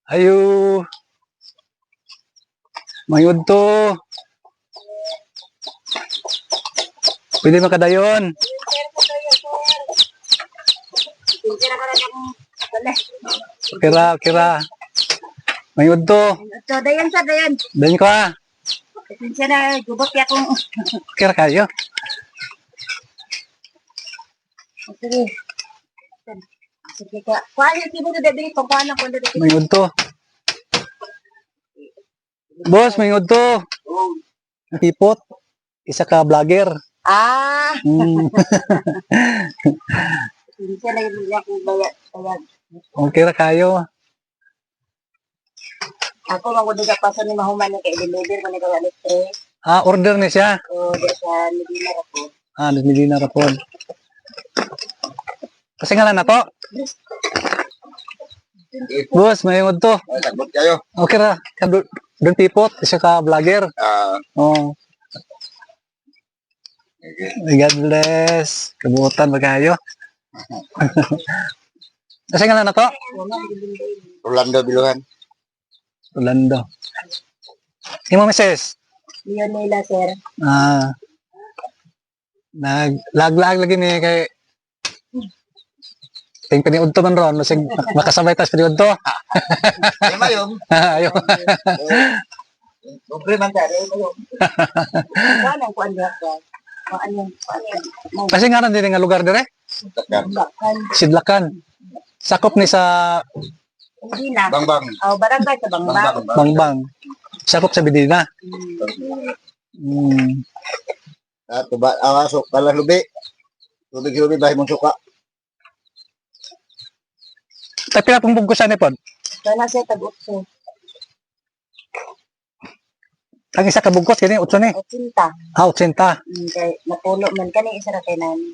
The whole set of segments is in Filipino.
Ayo, mayod to. Pwede makadayon. Kira, kira. Mayod to. So, dayan sa dayan. Dayon ka. Pasensya na, gubot ya kung... Kira kayo. Sige. Sige ka. Kuhaan yung tibo na debili. Kuhaan ako na debili. Mayod to. Boss, mayod to. Tipot. Isa ka vlogger. Ah! Hmm. Pasensya na yung mga kong bayad. Okay ra kayo. Ako, magudod pa sa ni mahuman ni kay deliver mo ni kay Alex. Ah, order ni siya. O, di sa Medina ako. Ah, Medina ra pod. Kasi ngalan na to. Boss, mayod to. Tagbot kayo. Okay ra. Doon tipot. Isa ka vlogger. Oh. God bless. Kabuotan ba kayo? Kasi ngalan na to. Rolando Biluhan. Rolando. Imo Mrs. Leonela, sir. Ah. Naglag-lag lagi ni kay ting piniudto man ron sig makasabay tas piniudto. Ay mayong. Ayo. Dobre man tayo mayong. Kuhaan ang kuhaan niya ka. Kuhaan yung Kasi nga din nga lugar dire. bakal. Sidlakan. Sakop ni sa Medina. Bangbang. O, barangay sa Bangbang. Bangbang. Sakop sa Medina. At tuba awasok kala lubi. Tubig lubi bahay mong suka. Tay pila pong bungkusan ni pod? Sana siya tag-utso. Ang isa ka bungkus kini 8 ni. 80. Ah, 80. Kay napulo man kani isa ra kay nani.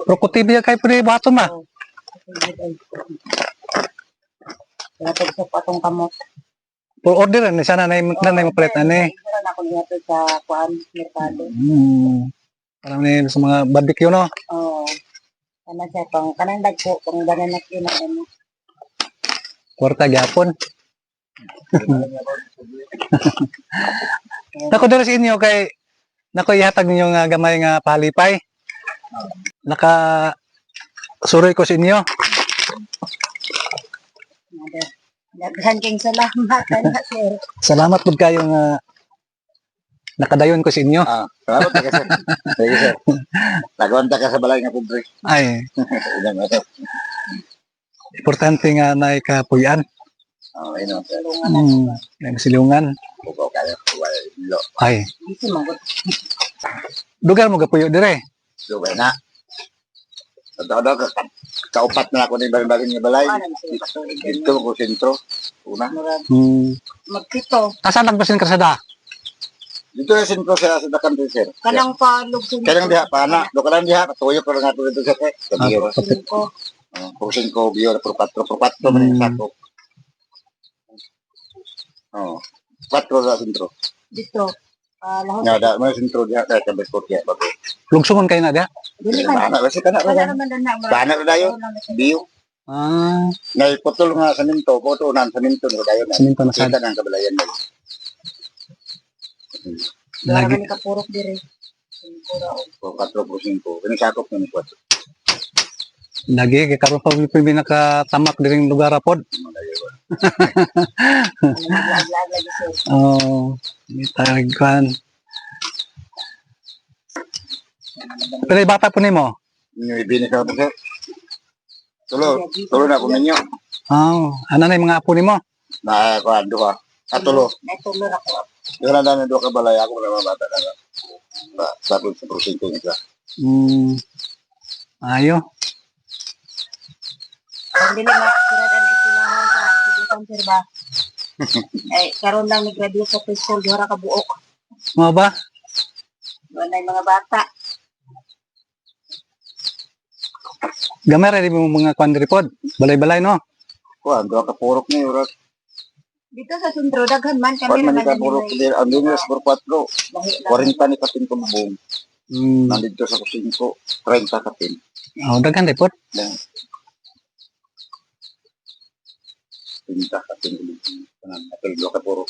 Pero kutibi kay pud baton ma. Natag sa patong kamot. For order ni sana na mo palit ani. Isa na ako niya sa kuhaan merkado. Parang ni sa mga barbecue no. Oo. Sana siya pang kanang dagko pang bananak yun ano. Kwarta gyapon. Nako diri sa inyo kay nako ihatag ninyo nga gamay nga palipay. Naka suroy ko sa inyo. Daghan king salamat na sir. Salamat pud kayo nga nakadayon ko sa inyo. Salamat ka sir. Sige sir. Nagwanta ka sa balay nga pobre. Ay, importante nga na ikapuyan. Ino. Ang silungan. Bukaw kayo. Lo. Ay, Isi magot. dugar mo gapuyo dire. Lugay na. Totoo ka. Kaupat na ako ni balay nga balay. Dito ko sentro. Una. Magpito. Asan lang basin kasada? Dito yung sentro sa dakan din sir. Kanang palog sa Kailang diha pa na. Do ka lang diha. Tuyo ko lang ato dito sa kay. Kabiyo. ko. Pusing ko biyo na por 4 man yung sako. Oh. 4 sa sentro. Dito. Lahos. Nga da mo sentro diha kay kabes ko diha bago. Lugsungon kayo na dia? Dili man. Bana kasi kana Wala ra. naman na. Bana ra dayo. Biyo. Ah, Ngay putol nga sa minto, puto nan sa minto no dayo na. Saminto na sad. Kita nang kabalayan mo. Lagi. Lagi ka purok dire. Ko 4% kini sakop ni 4. Lagi kay karon pa pili nakatamak diring lugar pod. Lag lagi sir. Oh, ni tagkan. Pero bata po nimo. Ni bini ka po sir. Tulo na ko ninyo. Oh, ano na yung mga apo nimo? Na ko ando ka. Atulo. Natulog ako. Dira na do ka balay ako na bata na. Sa 1% isa. Ayo. Dili ma siradan isilahon sa sibukan sir ba. Ay karon lang ni-graduate sa preschool dihara ka buok. Mo ba? Wala mga bata. Gamay ra di mo mga kwan report. Balay-balay no. Ko ando ka purok ni urat. Dito sa sentro daghan man Pag kami man naman ka purok di ando ni sa 4. 40 ni kapin ko buong. Nandito sa 5, 30 kapin. Oh, daghan report. Pinta at pinili. Apel ka puro.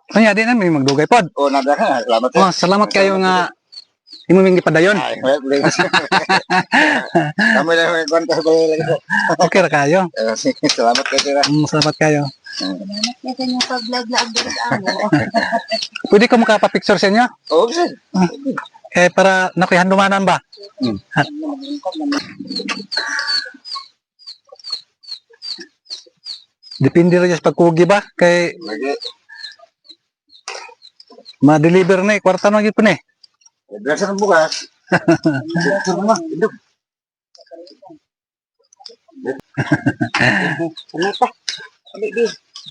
Kanya din na may magdugay pod. Oh, nada ka. Salamat Oh, salamat kayo nga imuming gipadayon. Ay, well, please. Kami na may kwanta ba lagi po. Okay ra kayo. Salamat kayo, sir. Salamat kayo. Salamat kayo sa inyong pag-vlog-vlog din sa amo. Pwede ka makapapicture sa inyo? Oo, sir. Para nakihandumanan ba? Depende rin sa pagkugi ba? Kay Lagi. ma-deliver na kwarta na gid po ni. Biasa ng bukas. Sir mo. Indok. Kanita.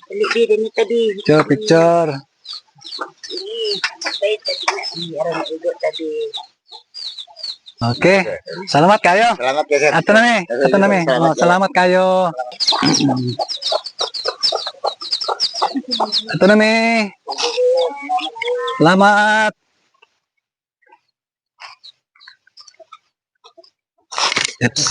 Dali din ni tadi. Picture. Patay tadi na. Aron na igo tadi. Okay. Salamat kayo. Salamat kayo, sir. Ato na mi. Ato na mi. Oh, salamat kayo. Ato na mi. Salamat. Oops.